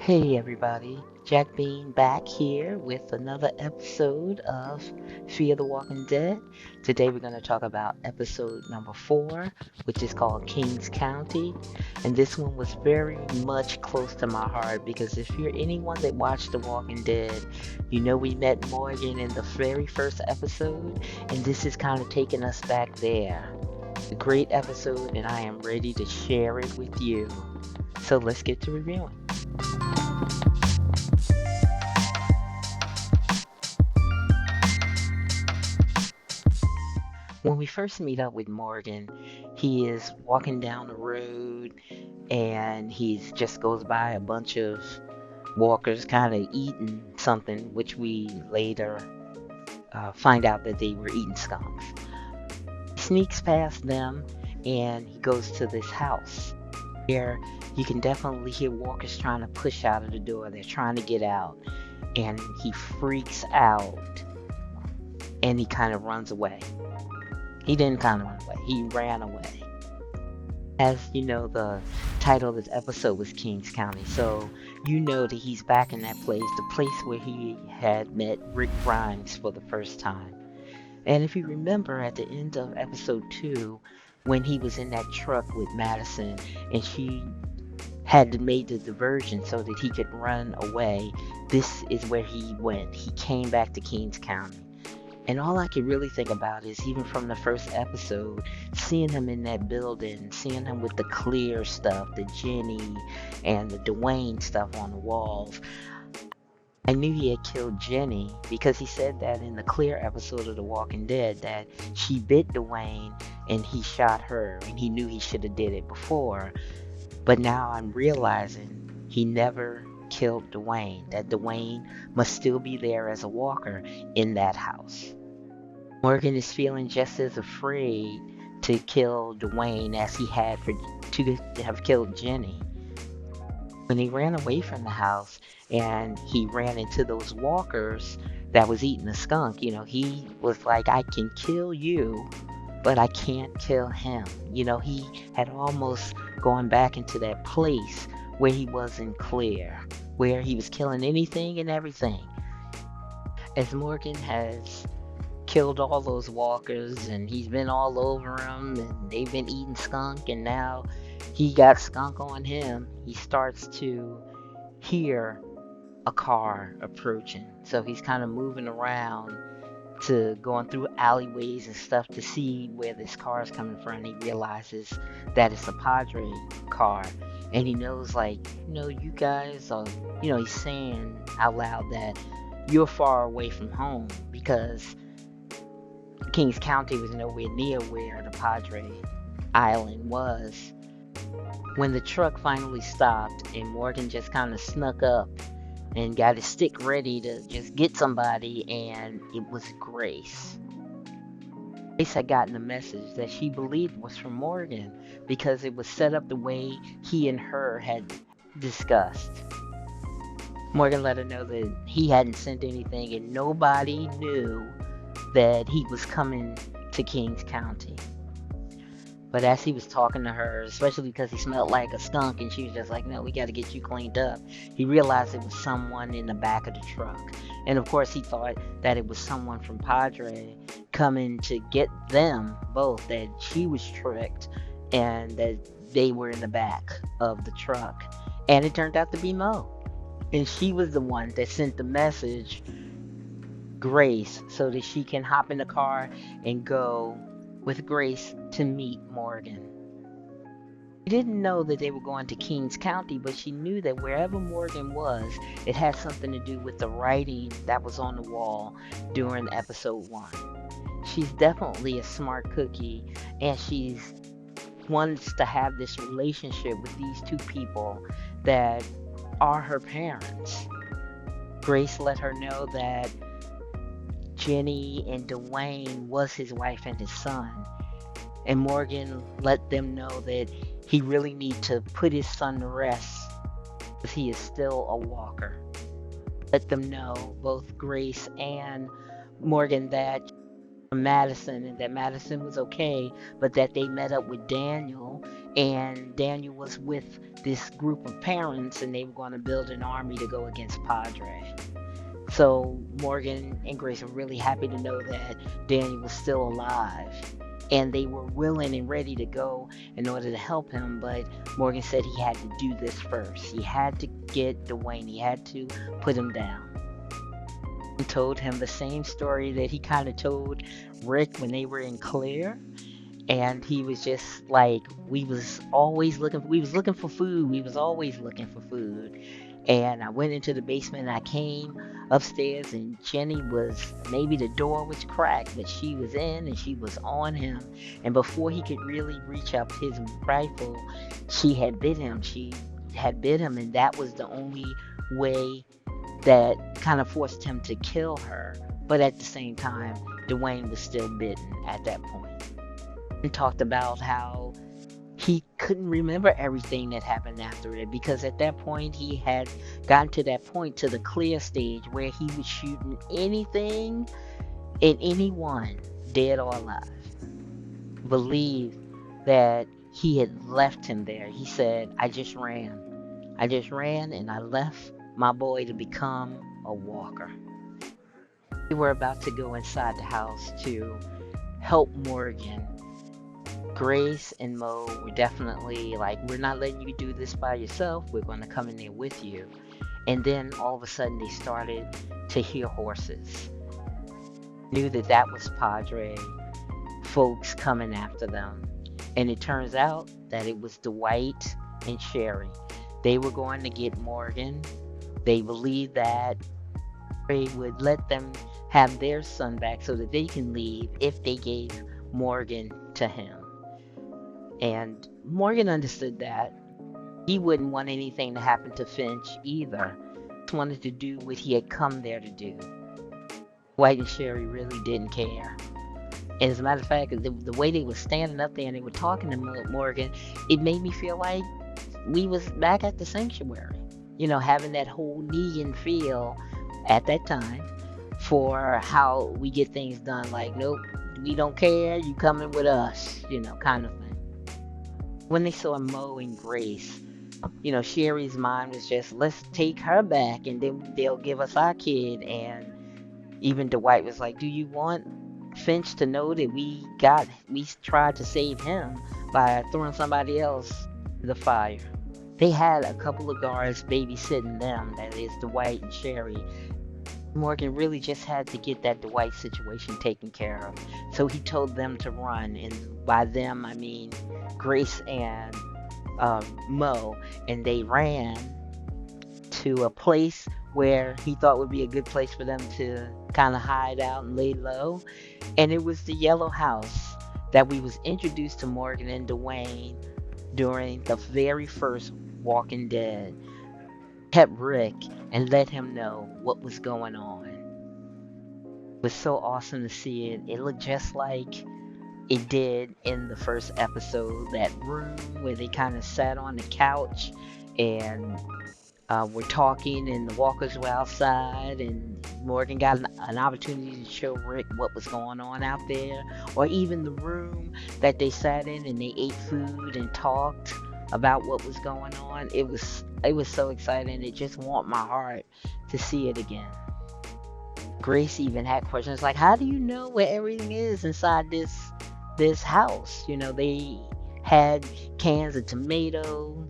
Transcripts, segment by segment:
Hey everybody, JacqBean back here with another episode of Fear the Walking Dead. Today we're going to talk about episode number 4, which is called Kings County. And this one was very much close to my heart because if you're anyone that watched The Walking Dead, you know we met Morgan in the very first episode, and this is kind of taking us back there. It's a great episode, and I am ready to share it with you. So let's get to reviewing. When we first meet up with Morgan, he is walking down the road and he just goes by a bunch of walkers kind of eating something, which we later find out that they were eating skunks. He sneaks past them and he goes to this house where you can definitely hear walkers trying to push out of the door. They're trying to get out and he freaks out and he kind of runs away. He didn't kind of run away, he ran away. As you know, the title of this episode was Kings County, so you know that he's back in that place, the place where he had met Rick Grimes for the first time. And if you remember at the end of episode 2, when he was in that truck with Madison and she had made the diversion so that he could run away, this is where he went. He came back to Kings County. And all I could really think about is even from the first episode, seeing him in that building, seeing him with the clear stuff, the Jenny and the Duane stuff on the walls. I knew he had killed Jenny because he said that in the clear episode of The Walking Dead that she bit Duane and he shot her and he knew he should have did it before. But now I'm realizing he never killed Duane, that Duane must still be there as a walker in that house. Morgan is feeling just as afraid to kill Duane as he had to have killed Jenny. When he ran away from the house and he ran into those walkers that was eating the skunk, he was like, I can kill you, but I can't kill him. He had almost gone back into that place where he wasn't clear, where he was killing anything and everything. As Morgan has killed all those walkers and he's been all over them and they've been eating skunk and now he got skunk on him, he starts to hear a car approaching. So he's kind of moving around to going through alleyways and stuff to see where this car is coming from. He realizes that it's a Padre car and he knows you guys are, he's saying out loud that you're far away from home because Kings County was nowhere near where the Padre Island was. When the truck finally stopped and Morgan just kind of snuck up and got his stick ready to just get somebody, and it was Grace. Grace had gotten a message that she believed was from Morgan because it was set up the way he and her had discussed. Morgan let her know that he hadn't sent anything and nobody knew that he was coming to Kings County. But as he was talking to her, especially because he smelled like a skunk and she was just like, no, we got to get you cleaned up, he realized it was someone in the back of the truck. And of course he thought that it was someone from Padre coming to get them both, that she was tricked and that they were in the back of the truck. And it turned out to be Mo. And she was the one that sent the message, Grace, so that she can hop in the car and go with Grace to meet Morgan. She didn't know that they were going to Kings County, but she knew that wherever Morgan was, it had something to do with the writing that was on the wall during episode 1. She's definitely a smart cookie, and she's wants to have this relationship with these two people that are her parents. Grace let her know that Jenny and Duane was his wife and his son. And Morgan let them know that he really needs to put his son to rest because he is still a walker. Let them know, both Grace and Morgan, that Madison and that Madison was okay, but that they met up with Daniel and Daniel was with this group of parents, and they were going to build an army to go against Padre. So Morgan and Grace were really happy to know that Daniel was still alive. And they were willing and ready to go in order to help him. But Morgan said he had to do this first. He had to get Duane. He had to put him down. And told him the same story that he kind of told Rick when they were in Claire. And he was just like, we was looking for food. We was always looking for food. And I went into the basement and I came upstairs, and Jenny was, maybe the door was cracked, but she was in and she was on him. And before he could really reach up his rifle, she had bit him. She had bit him, and that was the only way that kind of forced him to kill her. But at the same time, Duane was still bitten at that point. And talked about how he couldn't remember everything that happened after it, because at that point he had gotten to that point, to the clear stage, where he was shooting anything and anyone, dead or alive. Believed that he had left him there. He said, I just ran and I left my boy to become a walker. We were about to go inside the house to help Morgan. Grace and Mo were definitely like, we're not letting you do this by yourself. We're going to come in there with you. And then all of a sudden they started to hear horses. Knew that that was Padre folks coming after them. And it turns out that it was Dwight and Sherry. They were going to get Morgan. They believed that they would let them have their son back so that they can leave if they gave Morgan to him. And Morgan understood that. He wouldn't want anything to happen to Finch either. He wanted to do what he had come there to do. Dwight and Sherry really didn't care. And as a matter of fact, the way they were standing up there and they were talking to Morgan, it made me feel like we was back at the sanctuary. You know, having that whole Negan feel at that time for how we get things done. Like, nope, we don't care, you coming with us, you know, kind of thing. When they saw Mo and Grace, you know, Sherry's mind was just, let's take her back and then they'll give us our kid. And even Dwight was like, do you want Finch to know that we tried to save him by throwing somebody else in the fire? They had a couple of guards babysitting them, that is Dwight and Sherry. Morgan really just had to get that Dwight situation taken care of. So he told them to run, and by them I mean Grace and Mo, and they ran to a place where he thought would be a good place for them to kind of hide out and lay low. And it was the yellow house that we was introduced to Morgan and Duane during the very first Walking Dead. Kept Rick and let him know what was going on. It was so awesome to see it. It looked just like it did in the first episode. That room where they kind of sat on the couch and were talking, and the walkers were outside, and Morgan got an opportunity to show Rick what was going on out there. Or even the room that they sat in and they ate food and talked about what was going on. It was so exciting. It just warmed my heart to see it again. Grace even had questions like, how do you know where everything is inside this house? You know, they had cans of tomato,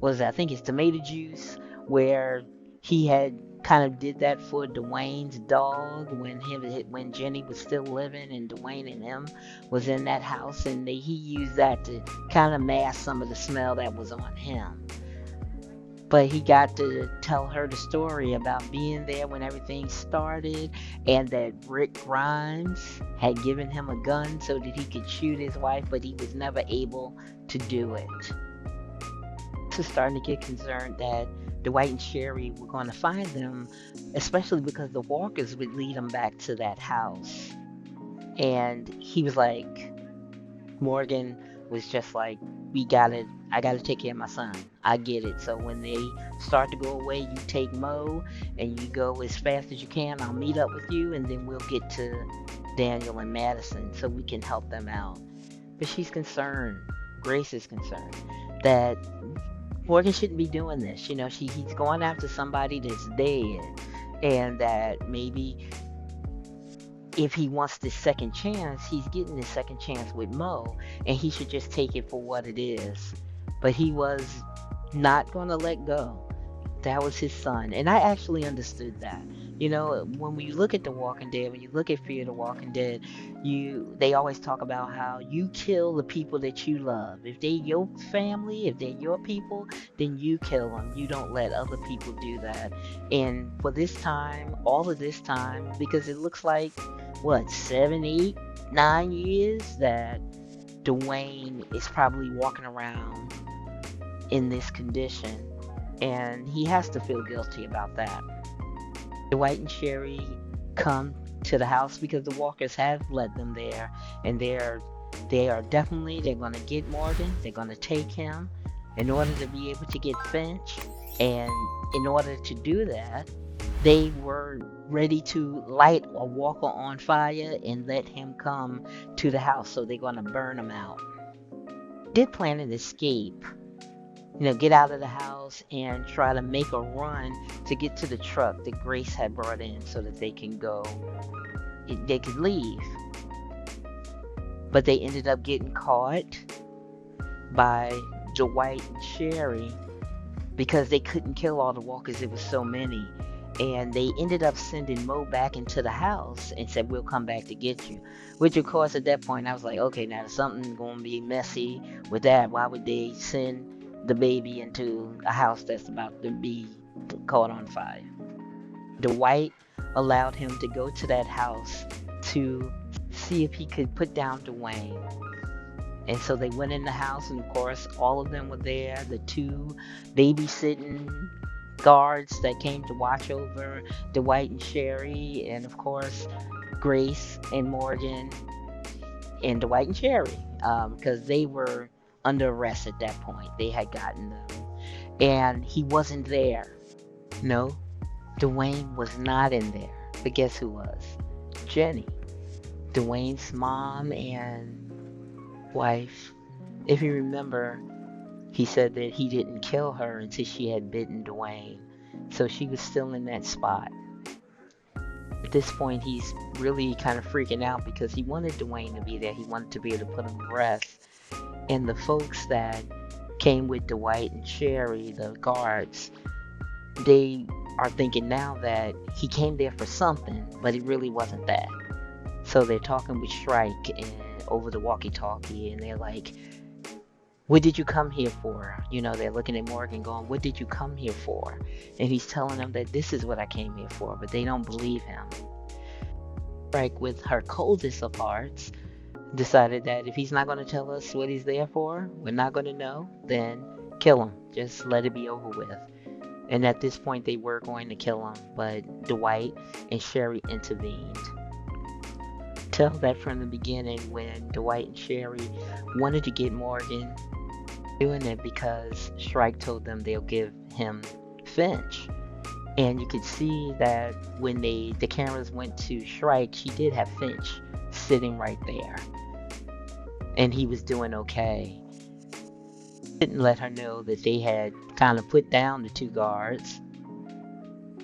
I think it's tomato juice, where he had kind of did that for Duane's dog when Jenny was still living and Duane and him was in that house, and he used that to kind of mask some of the smell that was on him. But he got to tell her the story about being there when everything started, and that Rick Grimes had given him a gun so that he could shoot his wife, but he was never able to do it. So starting to get concerned that Dwight and Sherry were going to find them, especially because the walkers would lead them back to that house. And he was like, Morgan was just like, I gotta take care of my son. I get it. So when they start to go away, you take Mo and you go as fast as you can. I'll meet up with you, and then we'll get to Daniel and Madison so we can help them out. But she's concerned Grace is concerned, that Morgan shouldn't be doing this. He's going after somebody that's dead, and that maybe if he wants this second chance, he's getting this second chance with Mo, and he should just take it for what it is. But he was not going to let go. That was his son. And I actually understood that. When we look at The Walking Dead, when you look at Fear the Walking Dead, they always talk about how you kill the people that you love. If they're your family, if they're your people, then you kill them. You don't let other people do that. And for this time, all of this time, because it looks like, what, 7, 8, 9 years that Duane is probably walking around in this condition. And he has to feel guilty about that. Dwight and Sherry come to the house because the walkers have led them there, and they are definitely, they're going to get Morgan. They're going to take him in order to be able to get Finch. And in order to do that, they were ready to light a walker on fire and let him come to the house. So they're going to burn him out. Did plan an escape. Get out of the house and try to make a run to get to the truck that Grace had brought in so that they could leave. But they ended up getting caught by Dwight and Sherry because they couldn't kill all the walkers. It was so many. And they ended up sending Mo back into the house and said, we'll come back to get you. Which, of course, at that point, I was like, okay, now something's going to be messy with that. Why would they send the baby into a house that's about to be caught on fire? Dwight allowed him to go to that house to see if he could put down Duane. And so they went in the house, and of course all of them were there. The 2 babysitting guards that came to watch over Dwight and Sherry, and of course Grace and Morgan and Dwight and Sherry, because they were under arrest at that point. They had gotten them. And he wasn't there. No, Duane was not in there. But guess who was? Jenny. Duane's mom and wife. If you remember, he said that he didn't kill her until she had bitten Duane. So she was still in that spot. At this point, he's really kind of freaking out because he wanted Duane to be there. He wanted to be able to put him to rest. And the folks that came with Dwight and Sherry, the guards, they are thinking now that he came there for something, but it really wasn't that. So they're talking with Shrike and over the walkie-talkie, and they're like, what did you come here for? They're looking at Morgan going, what did you come here for? And he's telling them that this is what I came here for, but they don't believe him. Shrike, with her coldest of hearts, decided that if he's not going to tell us what he's there for, we're not going to know, then kill him. Just let it be over with. And at this point, they were going to kill him, but Dwight and Sherry intervened. Tell that from the beginning, when Dwight and Sherry wanted to get Morgan, doing it because Shrike told them they'll give him Finch. And you could see that when the cameras went to Shrike, she did have Finch sitting right there. And he was doing okay. Didn't let her know that they had kind of put down the 2 guards.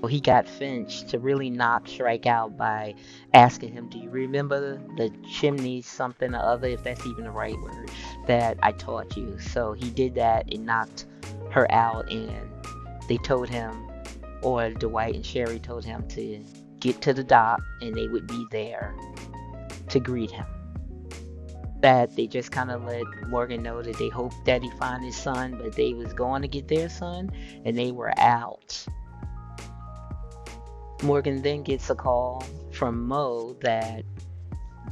So he got Finch to really knock Shrike out by asking him, do you remember the chimney something or other, if that's even the right word, that I taught you? So he did that and knocked her out, and they told him, or Dwight and Sherry told him, to get to the dock and they would be there to greet him. That they just kind of let Morgan know that they hoped that he find his son, but they was going to get their son, and they were out. Morgan then gets a call from Mo that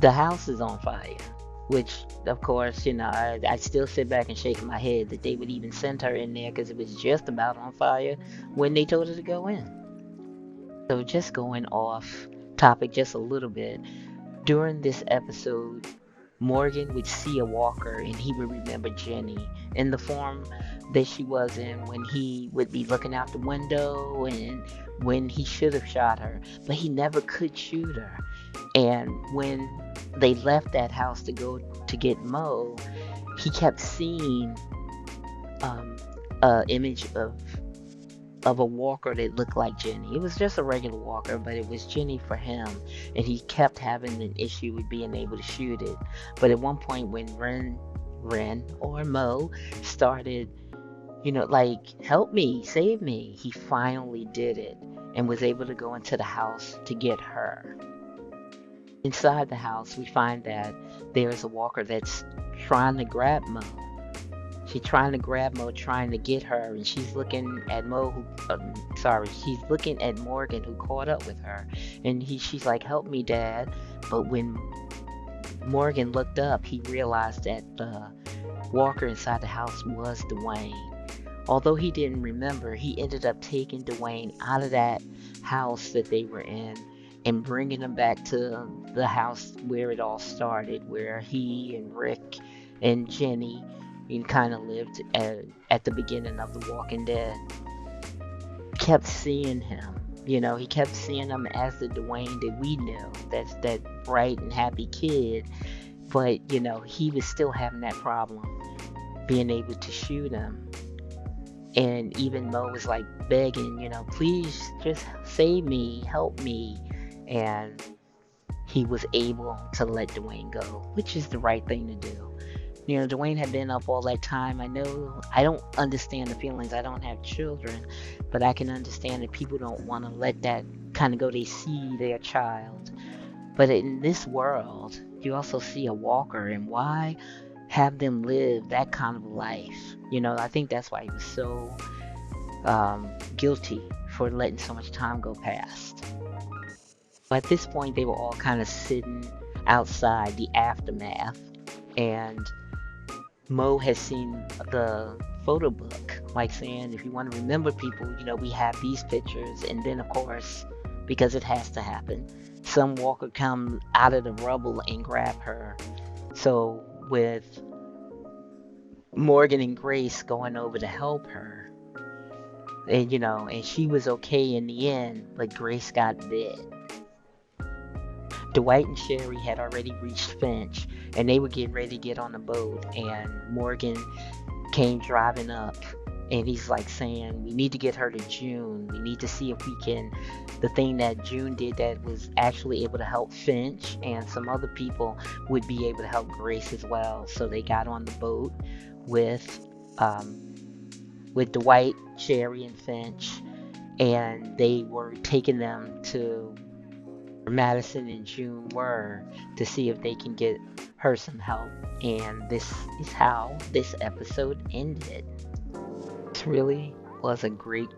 the house is on fire, which, of course, I still sit back and shake my head that they would even send her in there, because it was just about on fire when they told her to go in. So just going off topic just a little bit, during this episode, Morgan would see a walker and he would remember Jenny in the form that she was in when he would be looking out the window and when he should have shot her, but he never could shoot her. And when they left that house to go to get Mo, he kept seeing um, a image of a walker that looked like Jenny. It was just a regular walker, but it was Jenny for him, and he kept having an issue with being able to shoot it. But at one point, when Ren or Mo started, like, help me, save me, he finally did it and was able to go into the house to get her. Inside the house, we find that there's a walker that's trying to grab Mo. She's trying to grab Mo, trying to get her, and she's looking at she's looking at Morgan, who caught up with her, and she's like, "Help me, Dad!" But when Morgan looked up, he realized that the walker inside the house was Duane. Although he didn't remember, he ended up taking Duane out of that house that they were in and bringing him back to the house where it all started, where he and Rick and Jenny kind of lived at the beginning of The Walking Dead. Kept seeing him. He kept seeing him as the Duane that we knew. That's that bright and happy kid. But, he was still having that problem being able to shoot him. And even Mo was like begging, please just save me, help me. And he was able to let Duane go, which is the right thing to do. Duane had been up all that time. I know I don't understand the feelings. I don't have children, but I can understand that people don't want to let that kind of go. They see their child. But in this world, you also see a walker, and why have them live that kind of life? I think that's why he was so guilty for letting so much time go past. But at this point, they were all kind of sitting outside the aftermath, and Mo has seen the photo book, like saying, if you want to remember people, we have these pictures. And then, of course, because it has to happen, some walker come out of the rubble and grab her. So with Morgan and Grace going over to help her, and and she was okay in the end, but Grace got bit. Dwight and Sherry had already reached Finch, and they were getting ready to get on the boat, and Morgan came driving up, and he's like saying, we need to get her to June. We need to see if we can, the thing that June did that was actually able to help Finch, and some other people would be able to help Grace as well. So they got on the boat with Dwight, Sherry, and Finch, and they were taking them to Madison and June were, to see if they can get her some help. And this is how this episode ended. This really was a great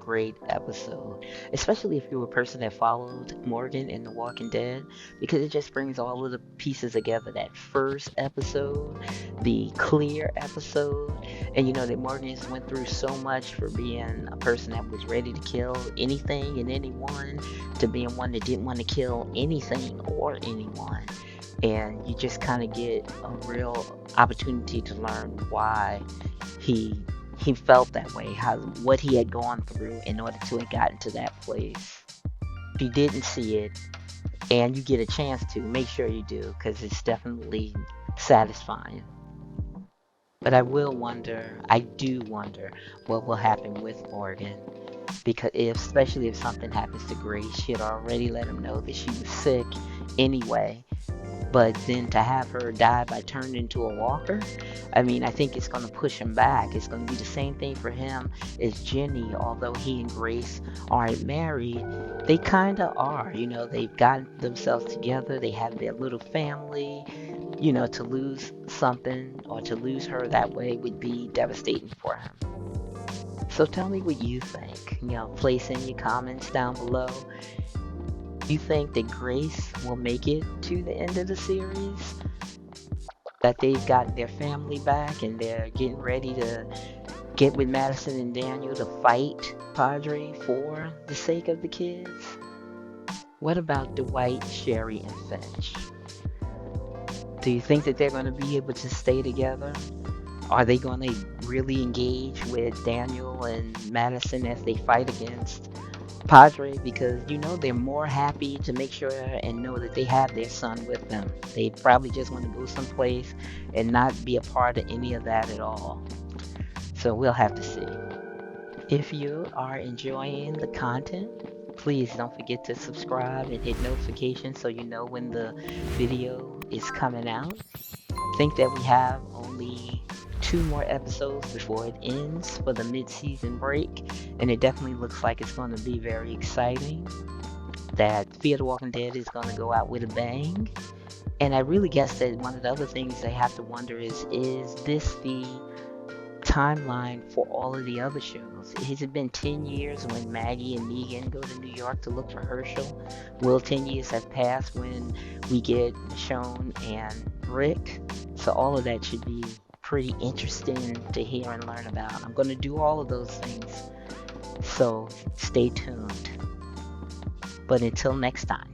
episode, especially if you're a person that followed Morgan in The Walking Dead, because it just brings all of the pieces together. That first episode, the clear episode, and that Morgan just went through so much for being a person that was ready to kill anything and anyone, to being one that didn't want to kill anything or anyone. And you just kind of get a real opportunity to learn why he felt that way, what he had gone through in order to have gotten to that place. If you didn't see it and you get a chance to, make sure you do, because it's definitely satisfying. But I do wonder what will happen with Morgan, because especially if something happens to Grace, she had already let him know that she was sick anyway. But then to have her die by turning into a walker, I think it's going to push him back. It's going to be the same thing for him as Jenny. Although he and Grace aren't married, they kind of are. They've gotten themselves together. They have their little family. To lose something or to lose her that way would be devastating for him. So tell me what you think. Place in your comments down below. You think that Grace will make it to the end of the series? That they've got their family back and they're getting ready to get with Madison and Daniel to fight Padre for the sake of the kids? What about Dwight, Sherry, and Finch? Do you think that they're going to be able to stay together? Are they going to really engage with Daniel and Madison as they fight against Padre, because they're more happy to make sure and know that they have their son with them. They probably just want to go someplace and not be a part of any of that at all. So we'll have to see. If you are enjoying the content, please don't forget to subscribe and hit notifications so you know when the video is coming out. Think that we have only 2 more episodes before it ends for the mid-season break, and it definitely looks like it's going to be very exciting. That Fear the Walking Dead is going to go out with a bang. And I really guess that one of the other things they have to wonder is this the timeline for all of the other shows? Has it been 10 years when Maggie and Negan go to New York to look for Herschel? Will 10 years have passed when we get Michonne and Rick? So all of that should be pretty interesting to hear and learn about. I'm going to do all of those things, so stay tuned. But until next time.